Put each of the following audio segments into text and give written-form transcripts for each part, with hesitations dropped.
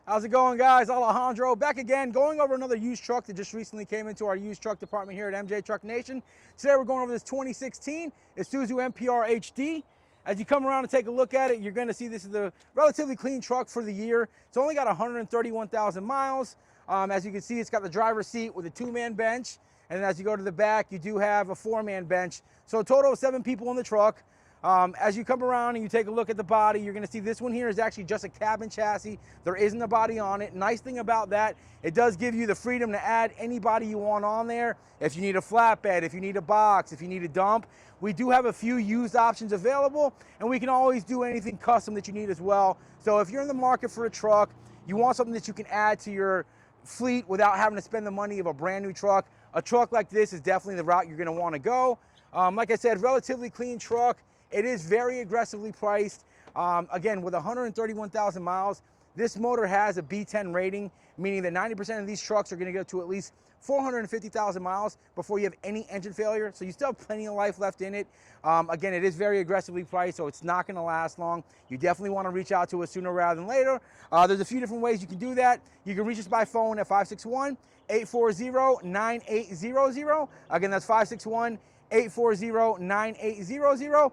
How's it going, guys? Alejandro back again, going over another used truck that just recently came into our used truck department here at MJ Truck Nation. Today we're going over this 2016 Isuzu NPR-HD. As you come around and take a look at it, you're going to see this is a relatively clean truck for the year. It's only got 131,000 miles. As you can see, it's got the driver's seat with a 2-man bench. And then as you go to the back, you do have a 4-man bench. So a total of 7 people in the truck. As you come around and you take a look at the body, you're going to see this one here is actually just a cabin chassis. There isn't a body on it. Nice thing about that, it does give you the freedom to add any body you want on there. If you need a flatbed, if you need a box, if you need a dump, we do have a few used options available, and we can always do anything custom that you need as well. So if you're in the market for a truck, you want something that you can add to your fleet without having to spend the money of a brand new truck, a truck like this is definitely the route you're going to want to go. Like I said, relatively clean truck. It is very aggressively priced. Again, with 131,000 miles, this motor has a B10 rating, meaning that 90% of these trucks are going to go to at least 450,000 miles before you have any engine failure. So you still have plenty of life left in it. Again, it is very aggressively priced, so it's not going to last long. You definitely want to reach out to us sooner rather than later. There's a few different ways you can do that. You can reach us by phone at 561-840-9800. Again, that's 561-840-9800.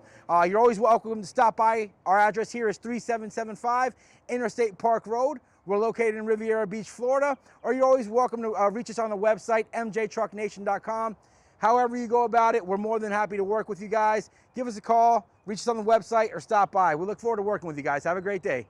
You're always welcome to stop by. Our address here is 3775 Interstate Park Road. We're located in Riviera Beach, Florida. Or you're always welcome to reach us on the website, mjtrucknation.com. However you go about it, we're more than happy to work with you guys. Give us a call, reach us on the website, or stop by. We look forward to working with you guys. Have a great day.